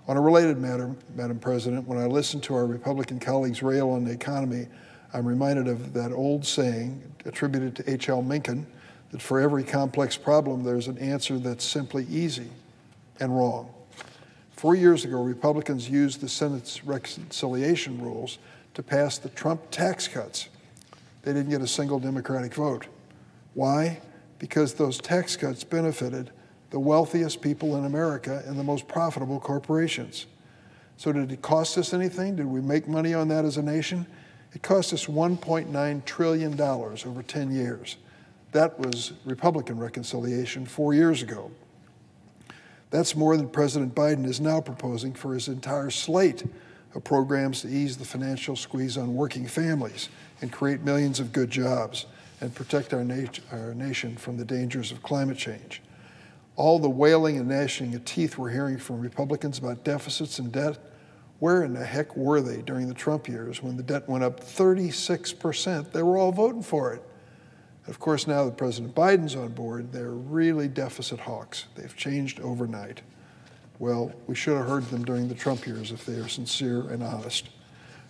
On a related matter, Madam President, when I listen to our Republican colleagues rail on the economy, I'm reminded of that old saying attributed to H.L. Mencken, that for every complex problem, there's an answer that's simply easy and wrong. 4 years ago, Republicans used the Senate's reconciliation rules to pass the Trump tax cuts. They didn't get a single Democratic vote. Why? Because those tax cuts benefited the wealthiest people in America and the most profitable corporations. So did it cost us anything? Did we make money on that as a nation? It cost us $1.9 trillion over 10 years. That was Republican reconciliation 4 years ago. That's more than President Biden is now proposing for his entire slate of programs to ease the financial squeeze on working families and create millions of good jobs and protect our nation from the dangers of climate change. All the wailing and gnashing of teeth we're hearing from Republicans about deficits and debt, where in the heck were they during the Trump years when the debt went up 36%? They were all voting for it. Of course, now that President Biden's on board, they're really deficit hawks. They've changed overnight. Well, we should have heard them during the Trump years if they are sincere and honest.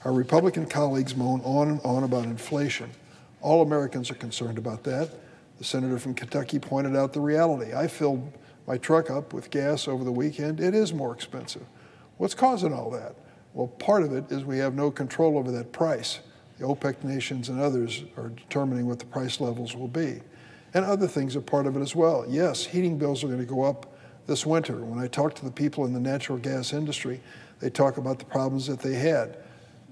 Our Republican colleagues moan on and on about inflation. All Americans are concerned about that. The senator from Kentucky pointed out the reality. I filled my truck up with gas over the weekend. It is more expensive. What's causing all that? Well, part of it is we have no control over that price. The OPEC nations and others are determining what the price levels will be. And other things are part of it as well. Yes, heating bills are going to go up this winter. When I talk to the people in the natural gas industry, they talk about the problems that they had.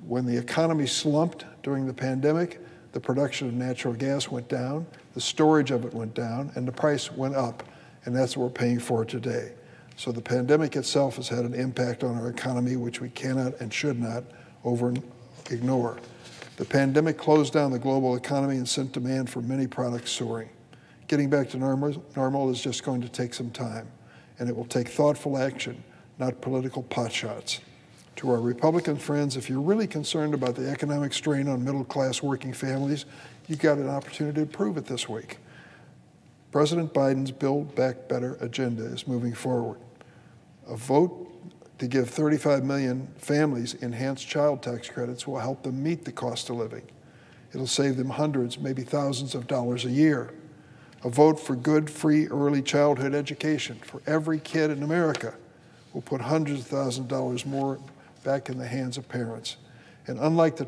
When the economy slumped during the pandemic, the production of natural gas went down, the storage of it went down, and the price went up. And that's what we're paying for today. So the pandemic itself has had an impact on our economy, which we cannot and should not ignore. The pandemic closed down the global economy and sent demand for many products soaring. Getting back to normal is just going to take some time, and it will take thoughtful action, not political potshots. To our Republican friends, if you're really concerned about the economic strain on middle-class working families, you've got an opportunity to prove it this week. President Biden's Build Back Better agenda is moving forward. A vote to give 35 million families enhanced child tax credits will help them meet the cost of living. It'll save them hundreds, maybe thousands of dollars a year. A vote for good, free, early childhood education for every kid in America will put hundreds of thousands of dollars more back in the hands of parents. And unlike the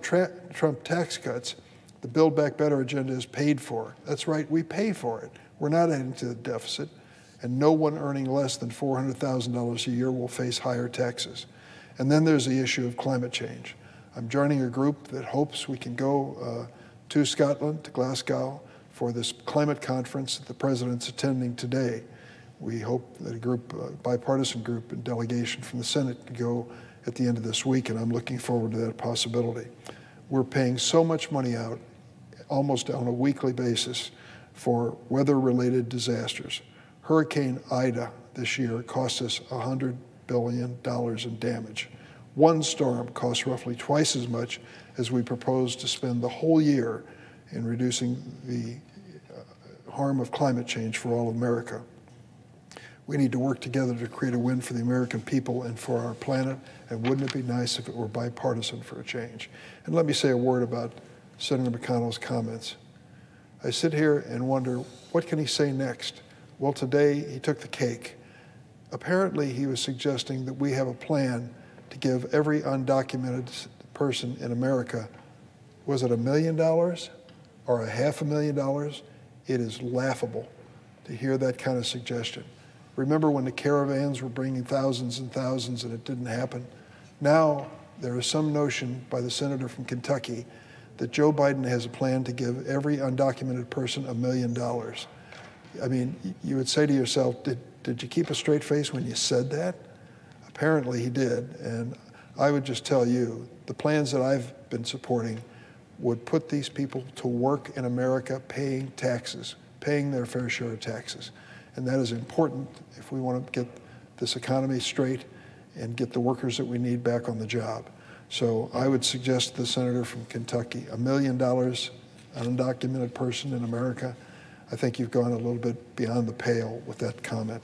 Trump tax cuts, the Build Back Better agenda is paid for. That's right, we pay for it. We're not adding to the deficit, and no one earning less than $400,000 a year will face higher taxes. And then there's the issue of climate change. I'm joining a group that hopes we can go to Scotland, to Glasgow, for this climate conference that the President's attending today. We hope that a group, bipartisan group and delegation from the Senate can go at the end of this week, and I'm looking forward to that possibility. We're paying so much money out, almost on a weekly basis, for weather-related disasters. Hurricane Ida this year cost us $100 billion in damage. One storm cost roughly twice as much as we propose to spend the whole year in reducing the harm of climate change for all of America. We need to work together to create a win for the American people and for our planet, and wouldn't it be nice if it were bipartisan for a change? And let me say a word about Senator McConnell's comments. I sit here and wonder, what can he say next? Well, today he took the cake. Apparently he was suggesting that we have a plan to give every undocumented person in America, was it $1 million or $500,000? It is laughable to hear that kind of suggestion. Remember when the caravans were bringing thousands and thousands and it didn't happen? Now there is some notion by the senator from Kentucky that Joe Biden has a plan to give every undocumented person $1 million. I mean, you would say to yourself, did you keep a straight face when you said that? Apparently he did, and I would just tell you, the plans that I've been supporting would put these people to work in America paying taxes, paying their fair share of taxes. And that is important if we want to get this economy straight and get the workers that we need back on the job. So I would suggest to the senator from Kentucky, $1 million, an undocumented person in America. I think you've gone a little bit beyond the pale with that comment.